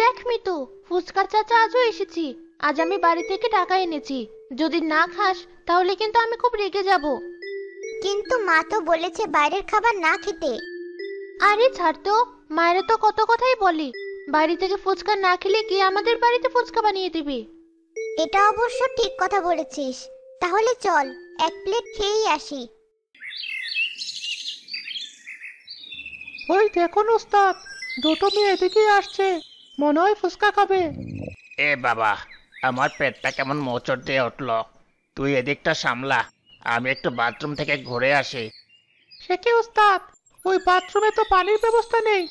দেখ মিতু, ফুচকা চাচা আজও এসেছি। আজ আমি বাড়ি থেকে টাকা এনেছি। যদি না খাস তাহলে কিন্তু আমি খুব রেগে যাব। কিন্তু মা তো বলেছে বাইরের খাবার না খেতে। আরে ছাড় তো, মায়েরা তো কত কথাই বলে। বাড়ি থেকে ফুচকা না খেলে কি আমাদের বাড়িতে ফুচকা বানিয়ে দিবে? এটা অবশ্য ঠিক কথা বলেছিস। তাহলে চল এক প্লেট খেয়েই আসি। ওই দেখুন ওস্তাদ, দুটো মেয়ে এদিকেই আসছে, মনে হয় ফুচকা খাবে। এ বাবা, আমার পেটটা কেমন মোচড় দিয়ে উঠলো। তুই এদিকটা সামলা, আমি একটু বাথরুম থেকে ঘুরে আসি। সে কি ওস্তাদ, ওই বাথরুমে তো পানির ব্যবস্থা নেই।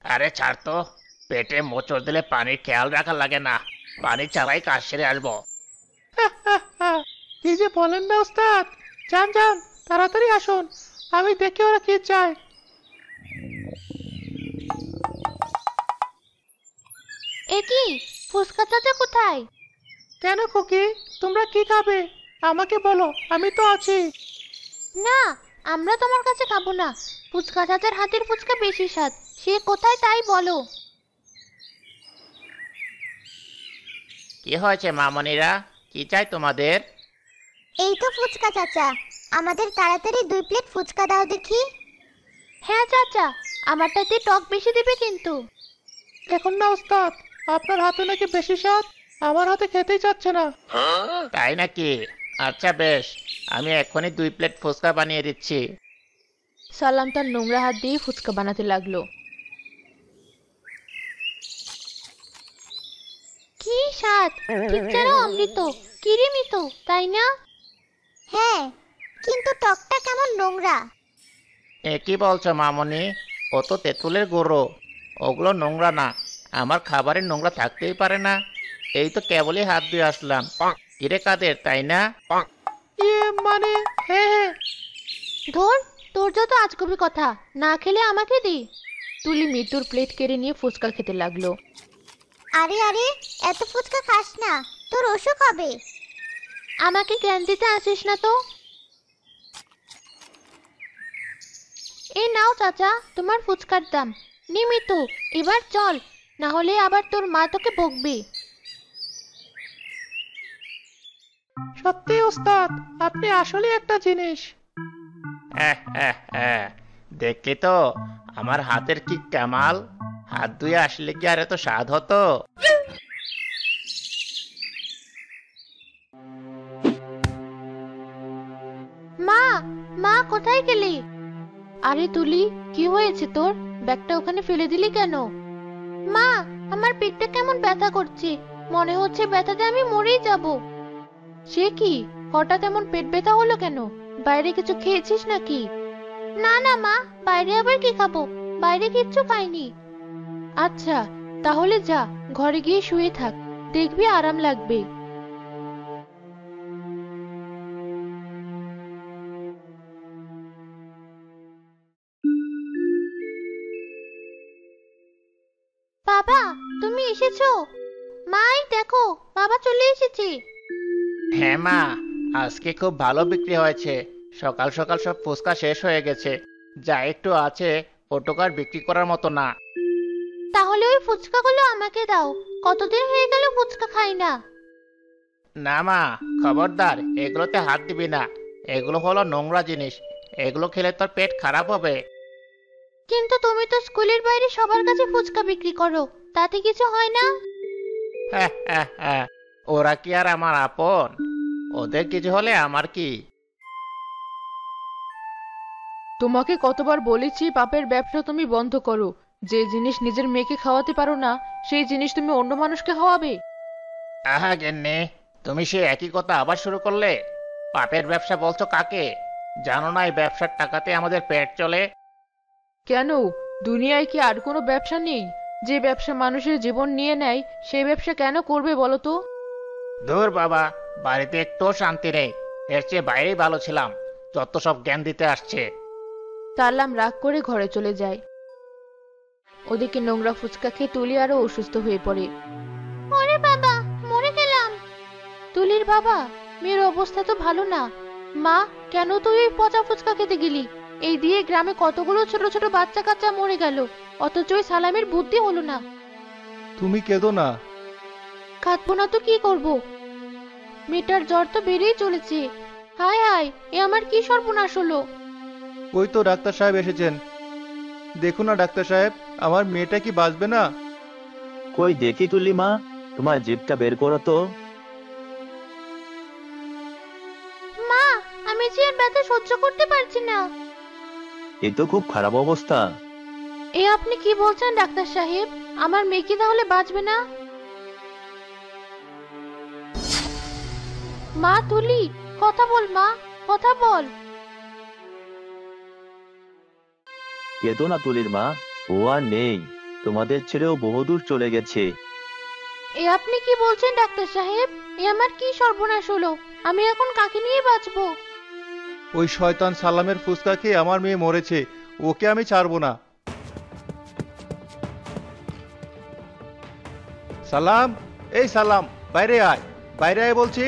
আরে ছাড় তো, পেটে মোচড় দিলে পানির খেয়াল রাখা লাগে না, পানি ছাড়াই কাজ সেরে আসবো। কি যে বলেন না ওস্তাদ, যান যান তাড়াতাড়ি আসুন, আমি দেখি ওরা কি চায়। এ কি, ফুচকা চাচা কোথায়? কেন খুকি, তোমরা কি খাবে আমাকে বলো, আমি তো আছি। না, আমরা তোমার কাছে খাবো না। ফুচকা চাচার হাতের ফুচকা বেশি স্বাদ। সে কোথায় তাই বলো। কি হয়েছে মামনিরা, কি চাই তোমাদের? এই তো ফুচকা চাচা, আমাদের তাড়াতাড়ি 2 প্লেট ফুচকা দাও দেখি। হ্যাঁ চাচা, আমারটাতে টক বেশি দিবে কিন্তু। দেখুন না ওস্তাদ, আপনার হাতে নাকি বেশি স্বাদ, আমার হাতে খেতেই চাচ্ছে না। তাই নাকি? আচ্ছা বেশ, আমি এখনই 2 প্লেট ফুচকা বানিয়ে দিচ্ছি। সালাম তার নোংরা হাত দিয়ে ফুচকা বানাতে লাগলো। কি স্বাদ, ঠিক যেন অমৃত। কিরিমিত, তাই না? হ্যাঁ, কিন্তু টকটা কেমন নোংরা। এ কি বলছো মামনি? ও তো তেঁতুলের গুঁড়ো, ওগুলো নোংরা না। আমার খাবারে নোংরা থাকতেই পারে না। এই তো কেবলই হাত দিয়ে আসলাম। কিরে কাদের, তাই না? মানে হ্যাঁ হ্যাঁ। ধর, তোর যত আজগুবি কথা, না খেলে আমাকে দি। তুলি মিতুর প্লেট কেড়ে নিয়ে ফুচকা খেতে লাগলো। আরে আরে, এত ফুচকা খাস না, তোর অসুখ হবে। আমাকে জ্ঞান দিতে আসিস না তো। এই নাও চাচা, তোমার ফুচকার দাম। নি মিতু, এবার চল, না হলে আবার তোর মা তোকে বকবে। সত্যি ওস্তাদ, আপনি আসলে একটা জিনিস। দেখলি তো আমার হাতের কি কামাল। হাত ধুয়ে আসলে কি আর এত স্বাদ হতো? মা, মা কোথায় গেলি? আরে তুলি, কি হয়েছে তোর? ব্যাগটা ওখানে ফেলে দিলি কেন? মা, আমার পেটটা কেমন ব্যথা করছে। মনে হচ্ছে ব্যথাতে আমি মরেই যাব। সে কি, হঠাৎ এমন পেট ব্যথা হলো কেন? বাইরে কিছু খেয়েছিস নাকি? না না মা, বাইরে আবার কি খাবো? বাইরে কিচ্ছু খাইনি। আচ্ছা, তাহলে যা, ঘরে গিয়ে শুয়ে থাক, দেখবি আরাম লাগবে। বাবা, তুমি এসেছো? মাই দেখো, বাবা চলে এসেছে। হ্যাঁ মা, আজকে খুব ভালো বিক্রি হয়েছে। সকাল সকাল সব ফুচকা শেষ হয়ে গেছে। যা একটু আছে ওটুকু আর বিক্রি করার মতো না। তাহলে ওই ফুচকাগুলো আমাকে দাও। কতদিন হয়ে গেল ফুচকা খাই না। না মা, খবরদার এগুলোতে হাত দিবি না। এগুলো হলো নোংরা জিনিস, এগুলো খেলে তোর পেট খারাপ হবে। কিন্তু তুমি তো স্কুলের বাইরে সবার কাছে ফুচকা বিক্রি করো, তাতে কিছু হয় না? ওরা কি আর আমার আপন? ওদের কিছু হলে আমার কি? তোমাকে কতবার বলেছি পাপের ব্যবসা তুমি বন্ধ করো। যে জিনিস নিজের মেয়েকে খাওয়াতে পারো না, সেই জিনিস তুমি অন্য মানুষকে খাওয়াবে? আহা গেন্নে, তুমি সে একই কথা আবার শুরু করলে। পাপের ব্যবসা বলছো কাকে? জানো না এই ব্যবসার টাকাতে আমাদের পেট চলে? কেন, দুনিয়ায় কি আর কোনো ব্যবসা নেই? যে ব্যবসা মানুষের জীবন নিয়ে নেয়, সেই ব্যবসা কেন করবে বলো তো? ধুর বাবা, বাড়িতে একটু শান্তি নেই। এর চেয়ে বাইরেই ভালো ছিলাম, যত সব জ্ঞান দিতে আসছে। তারলাম রাগ করে ঘরে চলে যায়। ওদিকে নোংরা ফুচকা খেয়ে তুলি আরো অসুস্থ হয়ে পড়ে। ওরে বাবা, মরে গেলাম। তুলির বাবা, মেয়ের অবস্থা তো ভালো না। মা, কেন তুই ওই পচা ফুচকা খেতে গেলি? এই দিয়ে গ্রামে কতগুলো ছোট ছোট বাচ্চা কাচ্চা মরে গেল, অথচ ওই সালামের বুদ্ধি হলো না। তুমি কেঁদো না। কাঁদবো না তো কি করব? মেয়েটার জ্বর তো বেড়েই চলেছে। হায় হায়, এ আমার কি সর্বনাশ হলো! ওই তো ডাক্তার সাহেব এসেছেন। দেখুন না ডাক্তার সাহেব, আমার মেয়েটা কি বাঁচবে না? কই দেখি তুলি মা, তোমার জিভটা বের করো তো। মা, আমি যে আর ব্যথা সহ্য করতে পারছি না। এ তো খুব খারাপ অবস্থা। এ আপনি কি বলছেন ডাক্তার সাহেব? আমার মেয়ে কি তাহলে বাঁচবে না? মা তুলি, কথা বল মা, কথা বল। কেঁদো না তুলির মা, ও আর নেই, তোমাদের ছেড়েও বহুদূর চলে গেছে। এ আপনি কি বলছেন ডাক্তার সাহেব? এ আমার কি সর্বনাশ হলো! আমি এখন কাকে নিয়ে বাঁচবো? ওই শয়তান সালামের ফুসকা খেয়ে আমার মেয়ে মরেছে, ওকে আমি ছাড়বো না। সালাম, এই সালাম, বাইরে আয়, বাইরে আয় বলছি।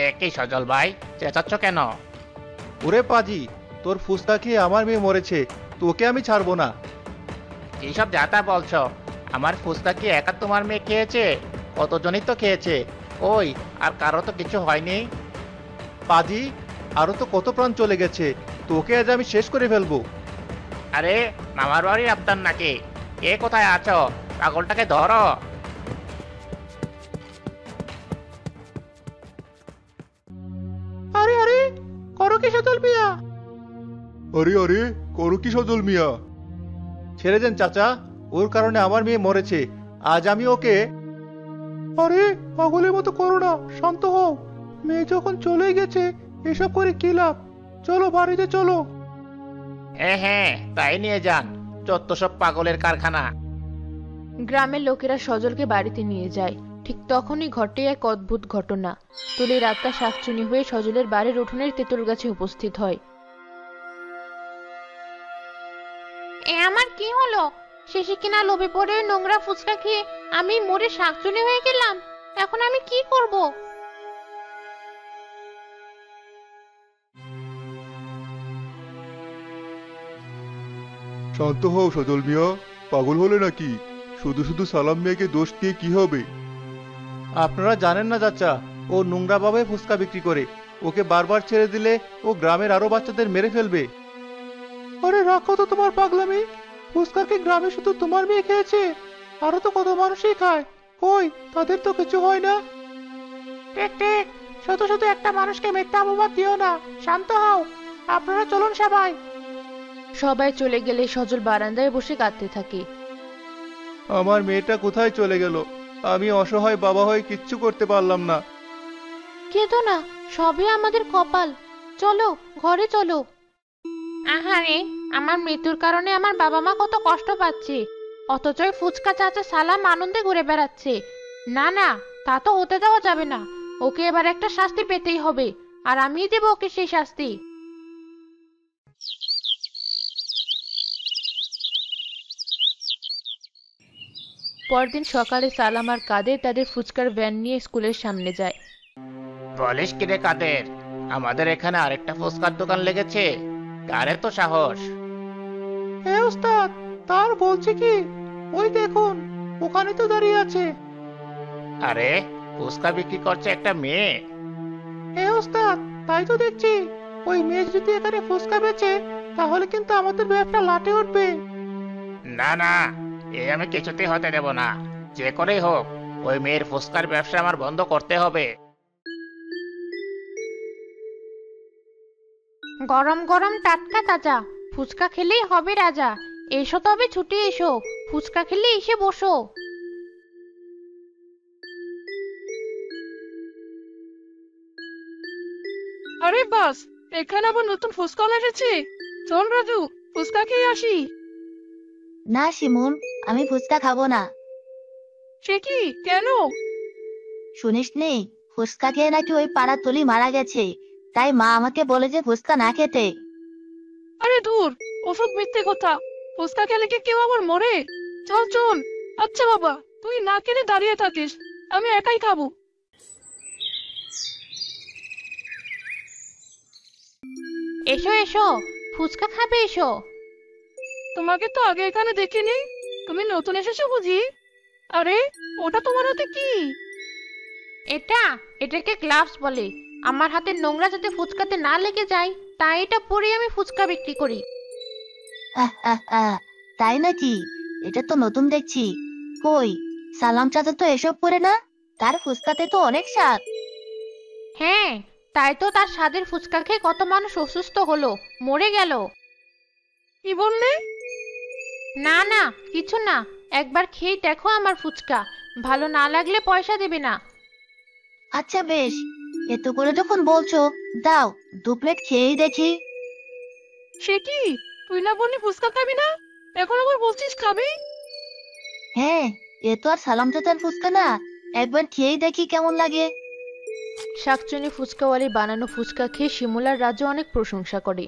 একই সজল ভাই, চেঁচাচ্ছ কেন? ওরে পাজি, তোর ফুসকা খেয়ে আমার মেয়ে মরেছে, তোকে আমি ছাড়বো না। এইসব যাতা বলছো? আমার ফুসকা কি একা তোমার মেয়ে খেয়েছে? কতজনই তো খেয়েছে। ওই, আর কারো তো কিছু হয়নি। পাজি, আরো তো কত প্রাণ চলে গেছে, তোকে আজ আমি শেষ করে ফেলবো। আরে, মামার বাড়ির আবদার নাকি? কে কোথায় আছো? পাগলটাকে ধরো। আরে আরে, করো কি সজল মিয়া? আরে আরে, করো কি সজল মিয়া? ছেড়ে দেন চাচা, ওর কারণে আমার মেয়ে মরেছে, আজ আমি ওকে। আরে পাগলের মতো করো না, শান্ত হও। মেয়ে যখন চলে গেছে, এসব করে কি লাভ? চলো বাড়িতে চলো। হ্যাঁ হ্যাঁ, তাই নিয়ে যান, যত সব পাগলের কারখানা। গ্রামের লোকেরা সজলকে বাড়িতে নিয়ে যায়। ঠিক তখনই ঘটে এক অদ্ভুত ঘটনা। তুলি রাতটা শাকচুনি হয়ে সজলের বাড়ির উঠোনের তেঁতুল গাছে উপস্থিত হয়। এ আমার কি হলো? শেষে কিনা লোভে পড়ে ওই নোংরা ফুচকা খেয়ে আমি মরে শাকচুনি হয়ে গেলাম। এখন আমি কি করব? শান্ত হও সজল মিয়া, পাগল হলে নাকি? শুধু শুধু সালাম মিয়াকে দোষ দিয়ে কি হবে? আপনারা জানেন না চাচা, ও নোংরা ভাবে ফুচকা বিক্রি করে। ওকে বারবার ছেড়ে দিলে ও গ্রামের আরো বাচ্চাদের মেরে ফেলবে। আরে রাখো তো তোমার পাগলামি। ফুচকা কি গ্রামে শুধু তোমার মেয়ে খেয়েছে? আরো তো কত মানুষই খায়। কই, তাদের তো কিছু হয় না। ঠিক ঠিক, শুধু শুধু একটা মানুষকে মিথ্যা অপবাদ দিও না। শান্ত হও, আপনারা চলুন সবাই। সবাই চলে গেলে সজল বারান্দায় বসে কাঁদতে থাকে। আমার মেয়েটা কোথায় চলে গেল? আমি অসহায় বাবা হয়ে কিচ্ছু করতে পারলাম না। কেঁদো না, সবই আমাদের কপাল। চলো ঘরে চলো। আহারে, আমার মৃত্যুর কারণে আমার বাবা মা কত কষ্ট পাচ্ছে, অথচ ওই ফুচকা চাচা সালাম আনন্দে ঘুরে বেড়াচ্ছে। না না, তা তো হতে দেওয়া যাবে না। ওকে এবার একটা শাস্তি পেতেই হবে, আর আমিই দেবো ওকে সেই শাস্তি। পরদিন সকালে সালাম আর কাদের তাদের ফুচকার ভ্যান নিয়ে স্কুলের সামনে যায়। বলিস কি রে কাদের, আমাদের এখানে আরেকটা ফুচকার দোকান লেগেছে? কারে তো সাহস! হ্যাঁ ওস্তাদ, তার বলছে কি? ওই দেখুন, ওখানে তো দাঁড়িয়ে আছে। আরে, ফুচকা বিক্রি করছে একটা মেয়ে। হ্যাঁ ওস্তাদ, তাই তো দেখছি। ওই মেয়ে যদি এখানে ফুসকা বেচে, তাহলে কিন্তু আমাদের ব্যবসা লাটে উঠবে। না না, এ আমি কিছুতেই হতে দেব না। যে করেই হোক, ওই মেয়ের ফুচকার ব্যবসা আমার বন্ধ করতে হবে। গরম গরম টাটকা তাজা ফুচকা খেলেই হবে রাজা। এসো তবে ছুটে এসো, ফুচকা খেলে এসে বসো। আরে বাস, এখানে আবার নতুন ফুচকা এসেছে। চল রাজু, ফুচকা খেয়ে আসি। না শিমুন, আমি ফুচকা খাবো না। সে কি, কেন? শুনিস নি, ফুচকা খেয়ে নাকি ওই পাড়ার তুলি মারা গেছে, তাই মা আমাকে বলে যে ফুচকা না খেতে। আরে দূর, ওসব মিথ্যে কথা। ফুচকা খেলে কি কেউ আবার মরে? চল চল। আচ্ছা বাবা, তুই না খেলে দাঁড়িয়ে থাকিস, আমি একাই খাবো। এসো এসো, ফুচকা খাবে এসো। তোমাকে তো আগে এখানে দেখিনি। তুমি নতুন এসেছো বুঝি? আরে, ওটা তোমার হাতে কি? এটাকে গ্লাভস বলে। আমার হাতে নোংরা যাতে ফুচকাতে না লেগে যায়, তাই এটা পরে আমি ফুচকা বিক্রি করি। তাই নাকি? এটা তো নতুন দেখছি। কই, সালাম চাচা তো এসব পরে না। তার ফুচকাতে তো অনেক স্বাদ। হ্যাঁ, তাই তো তার স্বাদের ফুচকা খেয়ে কত মানুষ অসুস্থ হলো, মরে গেল। কি বললে? না না, কিছু না। একবার খেয়ে দেখো আমার ফুচকা, ভালো না লাগলে পয়সা দেবে না। আচ্ছা বেশ, এত করে যখন বলছো, দাও 2 প্লেট খেয়েই দেখি। সে কি, তুই না বললি ফুচকা খাবি না, এখন আবার বলছিস খাবি? হ্যাঁ, এ তো আর সালাম চাচার ফুচকা না। একবার খেয়েই দেখি কেমন লাগে। শাকচুনি ফুচকাওয়ালি বানানো ফুচকা খেয়ে শিমুল আর রাজু অনেক প্রশংসা করে।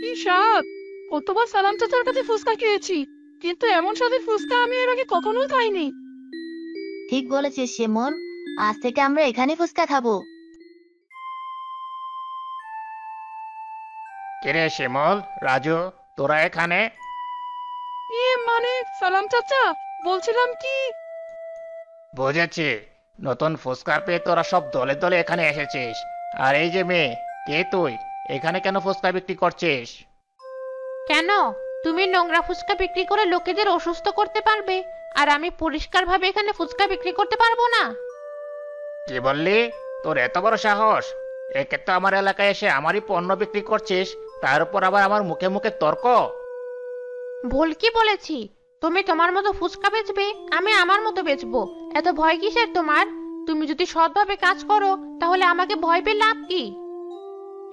কি স্বাদ! কতবার সালাম চাচার কাছে ফুচকা খেয়েছি, কিন্তু এমন স্বাদের ফুচকা আমি এর আগে কখনোই খাইনি। ঠিক বলেছিস শিমুল, আজ থেকে আমরা এখানে ফুচকা খাবো। কিরে শিমুল, রাজু, তোরা এখানে? মানে সালাম চাচা, বলছিলাম কি, বুঝেছি, নতুন ফুচকা পেয়ে তোরা সব দলে দলে এখানে এসেছিস। আর এই যে মেয়ে, কে তুই? এখানে কেন ফুচকা বিক্রি করছিস? কেন, তুমি নোংরা ফুচকা বিক্রি করে লোকেদের অসুস্থ করতে পারবে, আর আমি পরিষ্কারভাবে এখানে ফুচকা বিক্রি করতে পারবো না? কি বললি? তোর এত বড় সাহস! একে তো আমার এলাকায় এসে আমারই পণ্য বিক্রি করছিস, তার উপর আবার আমার মুখে মুখে তর্ক। ভুল কি বলেছি? তুমি তোমার মতো ফুচকা বেচবে, আমি আমার মতো বেচবো। এত ভয় কিসের তোমার? তুমি যদি সৎভাবে কাজ করো, তাহলে আমাকে ভয় পেয়ে লাভ কি?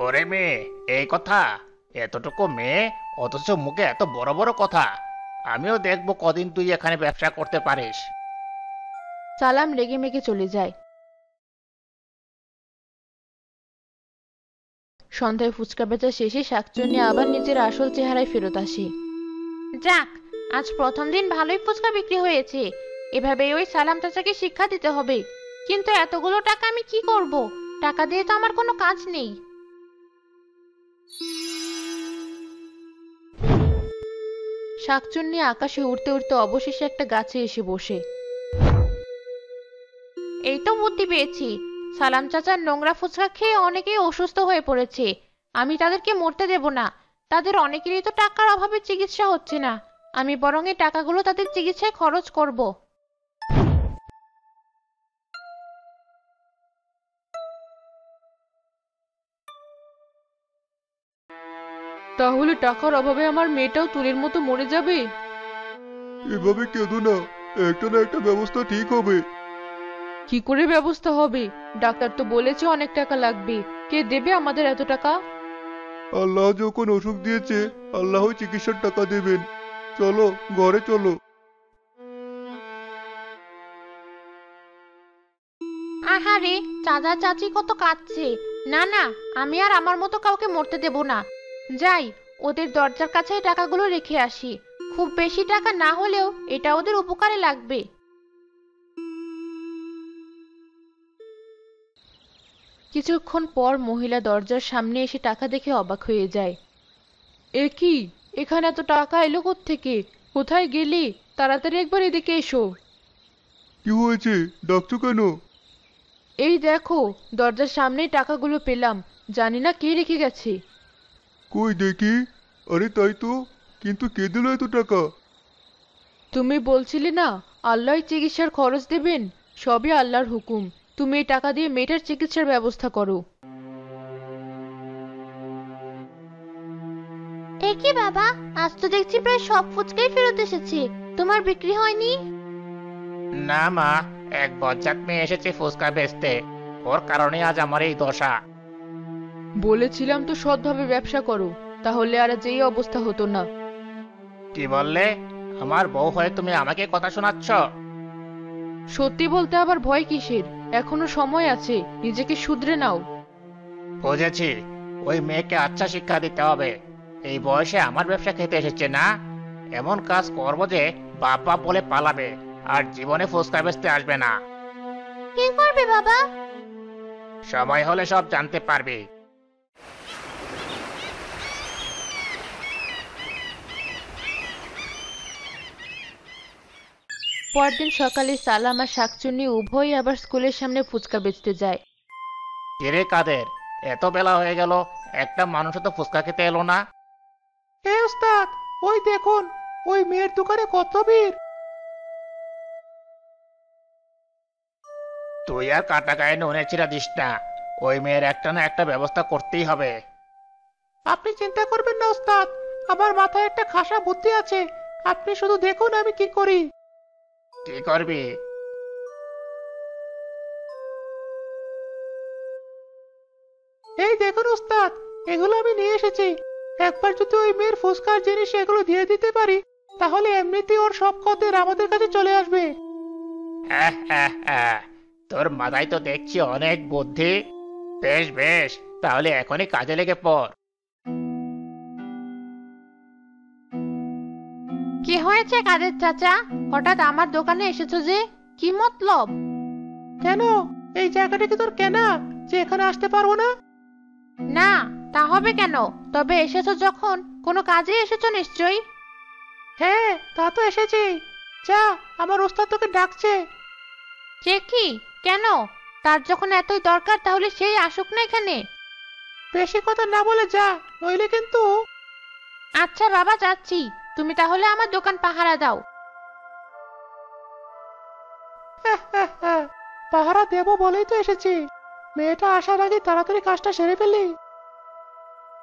ওরে মেয়ে, এই কথা! এতটুকু মেয়ে, অথচ মুখে এত বড় বড় কথা! আমিও দেখবো কদিন তুই এখানে ব্যবসা করতে পারিস। সালাম রেগে মেগে চলে যায়। সন্ধ্যায় ফুচকা বেচা শেষে শাকচুন্নি আবার নিজের আসল চেহারায় ফেরত আসে। যাক, আজ প্রথম দিন ভালোই ফুচকা বিক্রি হয়েছে। এভাবে ওই সালাম চাচাকে শিক্ষা দিতে হবে। কিন্তু এতগুলো টাকা আমি কি করব? টাকা দিয়ে তো আমার কোনো কাজ নেই। শাকচুন্নি আকাশে উড়তে উড়তে অবশেষে একটা গাছে এসে বসে। এই তো বুদ্ধি পেয়েছি। সালাম চাচার নোংরা ফুচকা খেয়ে অনেকেই অসুস্থ হয়ে পড়েছে। আমি তাদেরকে মরতে দেব না। তাদের অনেকেরই তো টাকার অভাবে চিকিৎসা হচ্ছে না। আমি বরং এই টাকাগুলো তাদের চিকিৎসায় খরচ করব। তাহলে টাকার অভাবে আমার মেয়েটাও তুলের মতো মরে যাবে? এভাবে কেঁদো না, একটা না একটা ব্যবস্থা ঠিক হবে। কি করে ব্যবস্থা হবে? ডাক্তার তো বলেছে অনেক টাকা লাগবে। কে দেবে আমাদের এত টাকা? আল্লাহ যখন অসুখ দিয়েছে, আল্লাহই চিকিৎসার টাকা দেবেন। চলো, ঘরে চলো। আহারে, চাচা চাচি কত কাঁদছে। না না, আমি আর আমার মতো কাউকে মরতে দেব না। যাই, ওদের দরজার কাছে টাকাগুলো রেখে আসি। খুব বেশি টাকা না হলেও এটা ওদের উপকারে লাগবে। কিছুক্ষণ পর মহিলা দরজার সামনে এসে টাকা দেখে অবাক হয়ে যায়। এ কি, এখানে এত টাকা এলো কোত্থেকে? কোথায় গেলি? তাড়াতাড়ি একবার এদিকে এসো। কি হয়েছে, ডাকছো কেন? এই দেখো, দরজার সামনেই টাকাগুলো পেলাম। জানি না কে রেখে গেছে। কই দেখি। আরে তাই তো, কিন্তু কে দিল এত টাকা? তুমি বলছিলে না আল্লাহই চিকিৎসার খরচ দেবেন? সবই আল্লাহর হুকুম। তুমি এই টাকা দিয়ে মেয়েটার চিকিৎসার ব্যবস্থা করো। এ কি বাবা, আজ তো দেখছি প্রায় সব ফুচকাই ফেরত এসেছে। তোমার বিক্রি হয়নি? না মা, এক বজ্জাত মেয়ে এসেছে ফুচকা বেচতে, ওর কারণে আজ আমার এই দশা। বলেছিলাম তো সৎভাবে ব্যবসা করো, তাহলে আর যেই অবস্থা হতো না। কি বললে? আমার বউ হয়ে তুমি আমাকে কথা শোনাচ্ছ? সত্যি বলতে আবার ভয় কিসের? এখনো সময় আছে, নিজেকে শুধরে নাও। বুঝেছি, ওই মেয়েকে আচ্ছা শিক্ষা দিতে হবে। এই বয়সে আমার ব্যবসা খেতে এসেছে না? এমন কাজ করবো যে বাপ বাপ বলে পালাবে, আর জীবনে ফুচকা বেচতে আসবে না। কি করবে বাবা? সময় হলে সব জানতে পারবি। পরদিন সকালে সালাম আর শাকচুন্নি উভয়ই আবার স্কুলের সামনে ফুচকা বেচতে যায়। কিরে কাদের, এত বেলা হয়ে গেল, একটা মানুষও তো ফুচকা খেতে এলো না। এ ওস্তাদ, ওই দেখুন, ওই মেয়ের দোকানে কত ভিড়। তুই আর কাটা গায়ে নুনে ছিঁড়া দিস না, ওই মেয়ের একটা না একটা ব্যবস্থা করতেই হবে। আপনি চিন্তা করবেন না ওস্তাদ, আমার মাথায় একটা খাসা বুদ্ধি আছে। আপনি শুধু দেখুন আমি কি করি। কি করবি? এই দেখুন ওস্তাদ, এগুলো আমি নিয়ে এসেছি। একবার যদি ওই মেয়ের ফুসকার জিনিস এগুলো দিয়ে দিতে পারি, তাহলে এমনিতেই ওর সব খদ্দের আমাদের কাছে চলে আসবে। তোর মাথায় তো দেখছি অনেক বুদ্ধি। বেশ বেশ, তাহলে এখনই কাজে লেগে পড়। কি হয়েছে কাদের চাচা? হঠাৎ আমার দোকানে এসেছো যে, কি মতলব? কেন, এই জায়গাটা কি তোর কেনা যে এখানে আসতে পারবো না? না, তা হবে কেন? তবে এসেছো যখন কোনো কাজে এসেছো নিশ্চয়ই। হ্যাঁ, তা তো এসেছি। যা, আমার ওস্তাদ তোকে ডাকছে। সে কি? কেন? তার যখন এতই দরকার তাহলে সেই আসুক না এখানে। বেশি কথা না বলে যা, নইলে কিন্তু। আচ্ছা বাবা, যাচ্ছি। তুমি তাহলে আমার দোকান পাহারা দাও। পাহারা দেবো বলেই তো এসেছি। মেয়েটা আসার আগে তাড়াতাড়ি কাজটা সেরে ফেলি।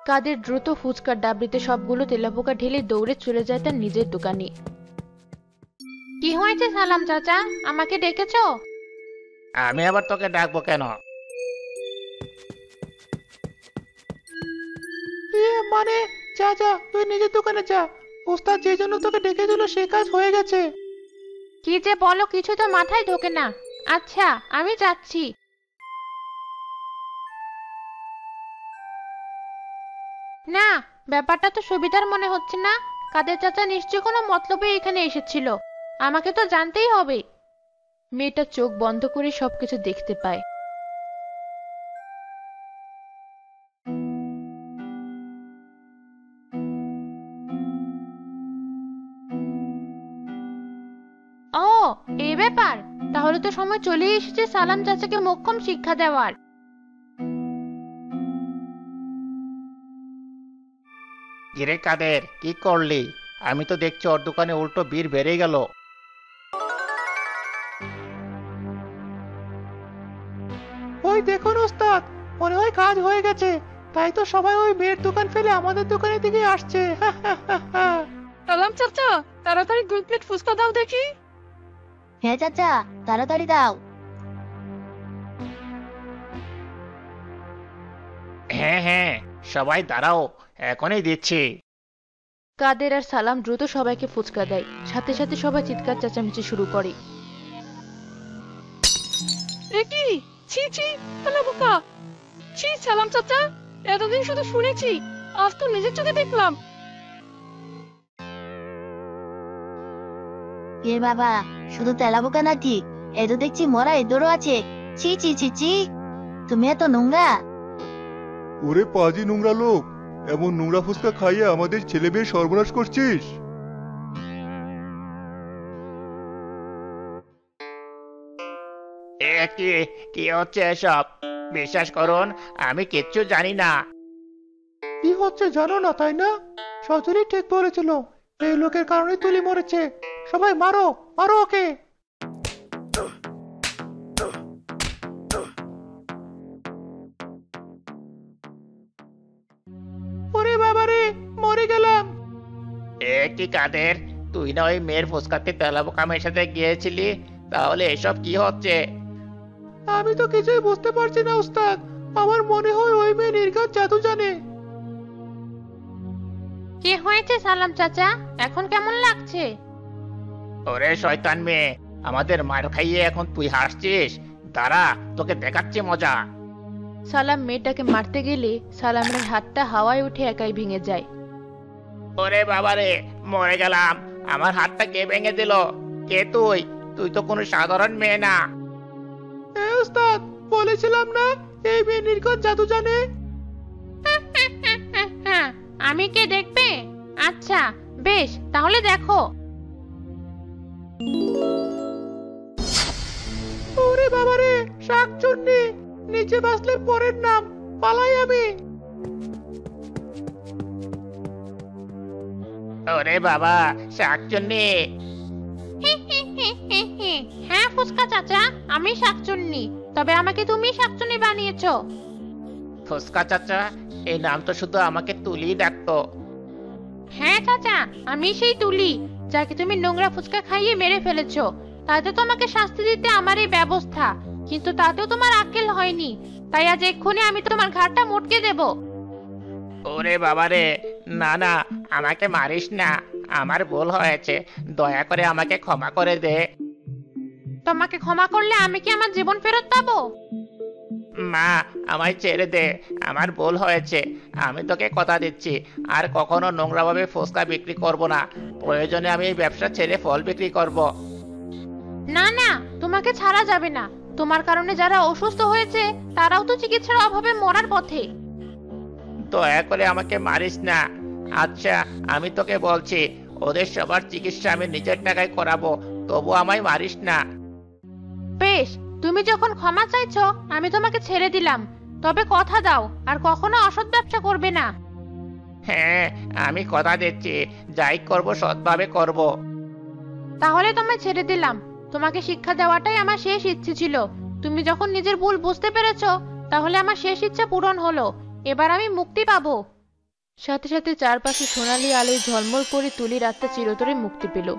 কাদের দ্রুত ফুচকার ডাবরিতে সবগুলো তেলাপোকা ঢেলে দৌড়ে চলে যায় তার নিজের দোকানে। কি হয়েছে সালাম চাচা, আমাকে ডেকেছো? আমি আবার তোকে ডাকবো কেন? মানে, যা যা, তুই নিজের দোকানে যা। ওস্তাদ যে জন্য তোকে ডেকে দিল সে কাজ হয়ে গেছে। কি যে বলো, কিছু তো মাথায় ঢোকে না। আচ্ছা, আমি যাচ্ছি। না, ব্যাপারটা তো সুবিধার মনে হচ্ছে না। কাদের চাচা নিশ্চয়ই কোনো মতলবে এখানে এসেছিল। আমাকে তো জানতেই হবে। মেয়েটা চোখ বন্ধ করে সবকিছু দেখতে পায়। ও, এই ব্যাপার। তাহলে তো সময় চলেই এসেছে সালাম চাচাকে মোক্ষম শিক্ষা দেওয়ার। কিরে কাদের, কি করলি? আমি তো দেখছি ওর দোকানে উল্টো ভিড় বেড়ে গেল। ওই দেখুন ওস্তাদ, মনে হয় কাজ হয়ে গেছে। তাই তো সবাই ওই মেয়ের দোকান ফেলে আমাদের দোকানের দিকে আসছে। সালাম চাচা, তাড়াতাড়ি 2 প্লেট ফুচকা দাও দেখি। হ্যাঁ চাচা, তাড়াতাড়ি দাও। হ্যাঁ হ্যাঁ, সবাই দাঁড়াও, এখনই দিচ্ছি। কাদের আর সালাম দ্রুত সবাইকে ফুচকা দেয়, সাথে সাথে সবাই চিৎকার চেঁচামেচি শুরু করে। এ কি? ছি ছি, তেলাপোকা! ছি সালাম চাচা, এতদিন শুধু শুনেছি, আজ তো নিজের চোখে দেখলাম। এ বাবা, শুধু তেলাপোকা নাকি, এ তো দেখছি মরা ইঁদুরও আছে। ছি ছি ছি ছি, তুমি এত নোংরা! ওরে পাজি নোংরা লোক, এমন নোংরা ফুচকা খাইয়ে আমাদের ছেলে মেয়ে সর্বনাশ করছিস। এ কি, কি হচ্ছে এসব? বিশ্বাস করুন, আমি কিচ্ছু জানি না। কি হচ্ছে জানো না, তাই না? সজলই ঠিক বলেছিল, এই লোকের কারণে তুলি মরেছে। সবাই মারো, মারো ওকে। ওরে বাবারে, মরে গেলাম। এ কি কাদের, তুই না ওই মেয়ের ফুসকাতে তেলাপোকা মেশাতে গিয়েছিলি? তাহলে এসব কি হচ্ছে? আমি তো কিছুই বুঝতে পারছি না ওস্তাদ। আমার মনে হয় ওই মেয়ে নির্ঘাত জাদু জানে। কি হয়েছে সালাম চাচা, এখন কেমন লাগছে? ওরে শয়তান মেয়ে, আমাদের মার খাইয়ে এখন তুই হাসছিস? দাঁড়া, তোকে দেখাচ্ছি মজা। সালাম মেয়েটাকে মারতে গেলে সালামের হাতটা হাওয়ায় উঠে একাই ভেঙে যায়। ওরে বাবারে, মরে গেলাম। আমার হাতটা কে ভেঙে দিল? কে তুই? তুই তো কোনো সাধারণ মেয়ে না। ওস্তাদ, বলেছিলাম না এই মেয়ে নির্ঘাত জাদু জানে। আমি কে দেখবে? আচ্ছা বেশ, তাহলে দেখো। ওরে বাবারে, শাকচুন্নি! নিচে বাসলে পরের নাম, পালাই আমি। ওরে বাবা, শাকচুন্নি! হ্যাঁ ফুসকা চাচা, আমি শাকচুন্নি। তবে আমাকে তুমি শাকচুন্নি বানিয়েছো। ফুসকা চাচা, এই নাম তো শুধু আমাকে তুলি ডাকতো। হ্যাঁ চাচা, আমি সেই তুলি যাকে তুমি নোংরা ফুচকা খাইয়ে মেরে ফেলেছো। তাতে তোমাকে শাস্তি দিতে আমার এই ব্যবস্থা, কিন্তু তাতেও তোমার আক্কেল হয়নি। তাই আজ এক্ষুনি আমি তোমার ঘাড়টা মটকে দেব। ওরে বাবারে, না না, আমাকে মারিস না। আমার ভুল হয়েছে, দয়া করে আমাকে ক্ষমা করে দে। তোমাকে ক্ষমা করলে আমি কি আমার জীবন ফেরত পাবো? মা, আমায় ছেড়ে দে, আমার ভুল হয়েছে। আমি তোকে কথা দিচ্ছি, আর কখনো নোংরাভাবে ফুচকা বিক্রি করব না। প্রয়োজনে আমি এই ব্যবসা ছেড়ে ফল বিক্রি করব। না না, তোমাকে ছাড়া যাবে না। তোমার কারণে যারা অসুস্থ হয়েছে তারাও তো চিকিৎসার অভাবে মরার পথে। দয়া করে আমাকে মারিস না। আচ্ছা, আমি তোকে বলছি, ওদের সবার চিকিৎসা আমি নিজের টাকায় করাবো, তবু আমায় মারিস না। বেশ, তুমি যখন ক্ষমা চাইছো আমি তোমাকে ছেড়ে দিলাম। তবে কথা দাও আর কখনো অসৎ ব্যবসা করবে না। হ্যাঁ, আমি কথা দিচ্ছি, যাই করব সৎভাবে করব। তাহলে তোমায় ছেড়ে দিলাম। তোমাকে শিক্ষা দেওয়াটাই আমার শেষ ইচ্ছে ছিল। তুমি যখন নিজের ভুল বুঝতে পেরেছো, তাহলে আমার শেষ ইচ্ছা পূরণ হলো। এবার আমি মুক্তি পাবো। সাথে সাথে চারপাশে সোনালি আলোয় ঝলমল করে তুলির আত্মা চিরতরে মুক্তি পেল।